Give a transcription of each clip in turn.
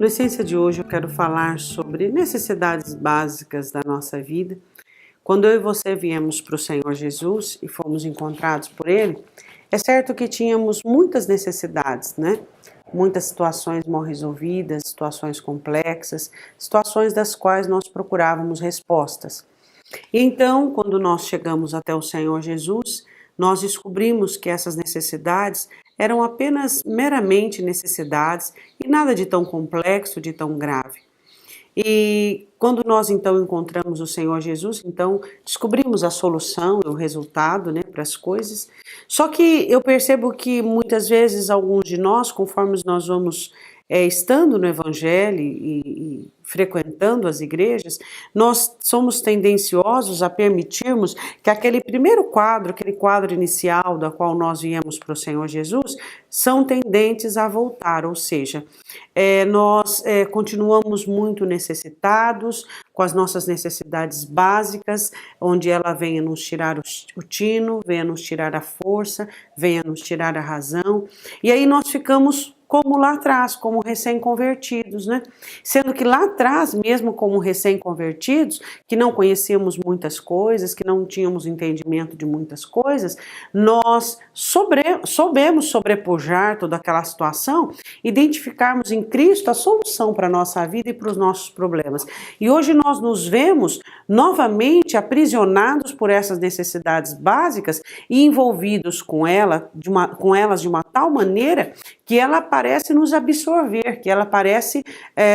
Na essência de hoje eu quero falar sobre necessidades básicas da nossa vida. Quando eu e você viemos para o Senhor Jesus e fomos encontrados por Ele, é certo que tínhamos muitas necessidades, né? Muitas situações mal resolvidas, situações complexas, situações das quais nós procurávamos respostas. E então, quando nós chegamos até o Senhor Jesus, nós descobrimos que essas necessidades eram apenas meramente necessidades e nada de tão complexo, de tão grave. E quando nós então encontramos o Senhor Jesus, então descobrimos a solução e o resultado, né, para as coisas. Só que eu percebo que muitas vezes alguns de nós, conforme nós vamos estando no Evangelho e frequentando as igrejas, nós somos tendenciosos a permitirmos que aquele primeiro quadro, aquele quadro inicial da qual nós viemos para o Senhor Jesus, são tendentes a voltar, ou seja, nós continuamos muito necessitados, com as nossas necessidades básicas, onde ela venha nos tirar o tino, venha nos tirar a força, venha nos tirar a razão, e aí nós ficamos como lá atrás, como recém-convertidos, né? Sendo que lá atrás, mesmo como recém-convertidos, que não conhecíamos muitas coisas, que não tínhamos entendimento de muitas coisas, nós soubemos sobrepujar toda aquela situação, identificarmos em Cristo a solução para a nossa vida e para os nossos problemas. E hoje nós nos vemos novamente aprisionados por essas necessidades básicas e envolvidos com elas de uma tal maneira que ela parece nos absorver, que ela parece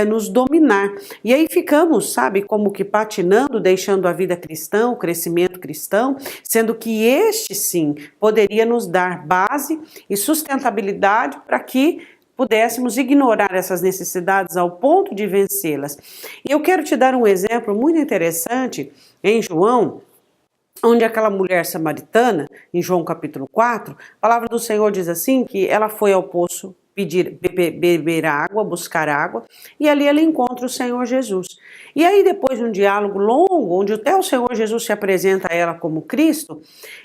nos dominar. E aí ficamos, sabe, como que patinando, deixando a vida cristã, o crescimento cristão, sendo que este sim poderia nos dar base e sustentabilidade para que pudéssemos ignorar essas necessidades ao ponto de vencê-las. E eu quero te dar um exemplo muito interessante em João, onde aquela mulher samaritana, em João capítulo 4, a palavra do Senhor diz assim, que ela foi ao poço beber água, buscar água, e ali ela encontra o Senhor Jesus. E aí depois de um diálogo longo, onde até o Senhor Jesus se apresenta a ela como Cristo,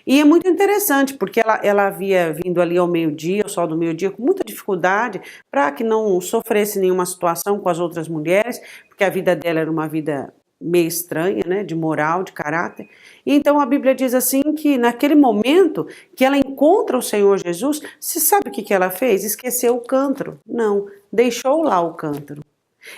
e é muito interessante, porque ela havia vindo ali ao meio-dia, ao sol do meio-dia, com muita dificuldade, para que não sofresse nenhuma situação com as outras mulheres, porque a vida dela era uma vida meio estranha, né, de moral, de caráter. E então a Bíblia diz assim que naquele momento que ela encontra o Senhor Jesus, você sabe o que ela fez? Esqueceu o cântaro. Não, deixou lá o cântaro.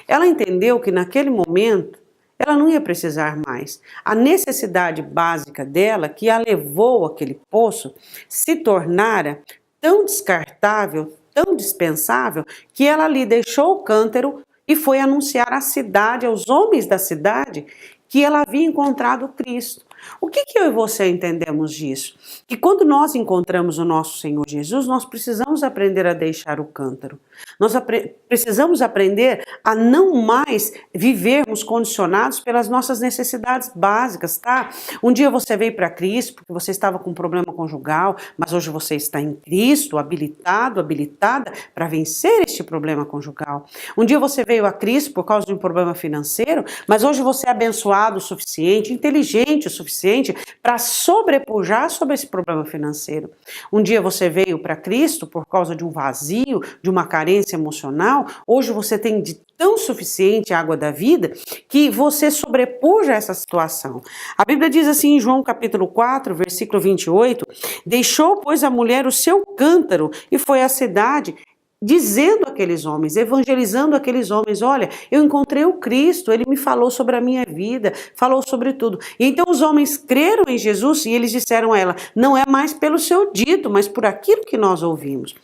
Ela entendeu que naquele momento ela não ia precisar mais. A necessidade básica dela, que a levou àquele poço, se tornara tão descartável, tão dispensável, que ela ali deixou o cântaro e foi anunciar à cidade, aos homens da cidade, que ela havia encontrado Cristo. O que eu e você entendemos disso? Que quando nós encontramos o nosso Senhor Jesus, nós precisamos aprender a deixar o cântaro. Nós precisamos aprender a não mais vivermos condicionados pelas nossas necessidades básicas, tá? Um dia você veio para Cristo porque você estava com um problema conjugal, mas hoje você está em Cristo, habilitado, habilitada para vencer este problema conjugal. Um dia você veio a Cristo por causa de um problema financeiro, mas hoje você é abençoado o suficiente, inteligente o suficiente para sobrepujar sobre esse problema financeiro. Um dia você veio para Cristo por causa de um vazio, de uma carência emocional, hoje você tem de tão suficiente a água da vida que você sobrepuja essa situação. A Bíblia diz assim em João capítulo 4, versículo 28, deixou, pois, a mulher o seu cântaro e foi à cidade, dizendo àqueles homens, evangelizando aqueles homens, olha, eu encontrei o Cristo, ele me falou sobre a minha vida, falou sobre tudo. E então os homens creram em Jesus e eles disseram a ela, não é mais pelo seu dito, mas por aquilo que nós ouvimos.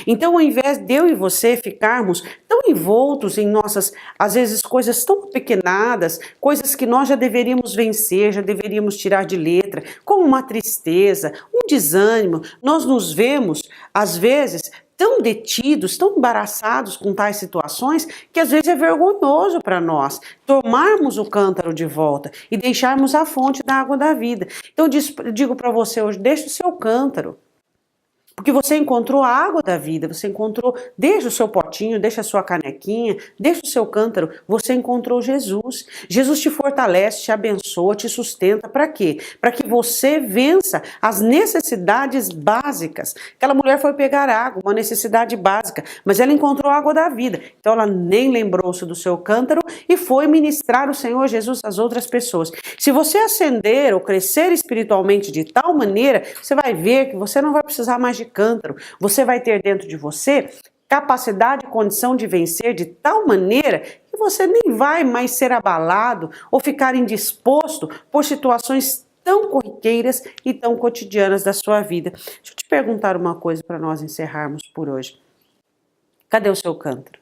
Então, ao invés de eu e você ficarmos tão envoltos em nossas, às vezes, coisas tão pequenadas, coisas que nós já deveríamos vencer, já deveríamos tirar de letra, como uma tristeza, um desânimo, nós nos vemos, às vezes, tão detidos, tão embaraçados com tais situações, que às vezes é vergonhoso para nós tomarmos o cântaro de volta e deixarmos a fonte da água da vida. Então eu digo para você hoje, deixa o seu cântaro. Porque você encontrou a água da vida, você encontrou, deixa o seu potinho, deixa a sua canequinha, deixa o seu cântaro, você encontrou Jesus. Jesus te fortalece, te abençoa, te sustenta. Para quê? Para que você vença as necessidades básicas. Aquela mulher foi pegar água, uma necessidade básica, mas ela encontrou a água da vida. Então ela nem lembrou-se do seu cântaro e foi ministrar o Senhor Jesus às outras pessoas. Se você ascender ou crescer espiritualmente de tal maneira, você vai ver que você não vai precisar mais de cântaro, você vai ter dentro de você capacidade e condição de vencer de tal maneira que você nem vai mais ser abalado ou ficar indisposto por situações tão corriqueiras e tão cotidianas da sua vida. Deixa eu te perguntar uma coisa para nós encerrarmos por hoje. Cadê o seu cântaro?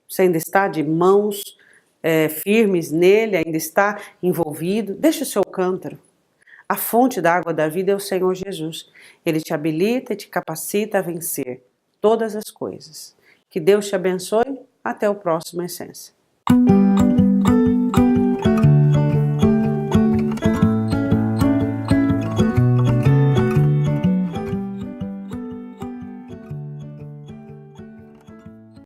Você ainda está de mãos firmes nele, ainda está envolvido? Deixa o seu cântaro. A fonte da água da vida é o Senhor Jesus. Ele te habilita e te capacita a vencer todas as coisas. Que Deus te abençoe. Até o próximo Essência.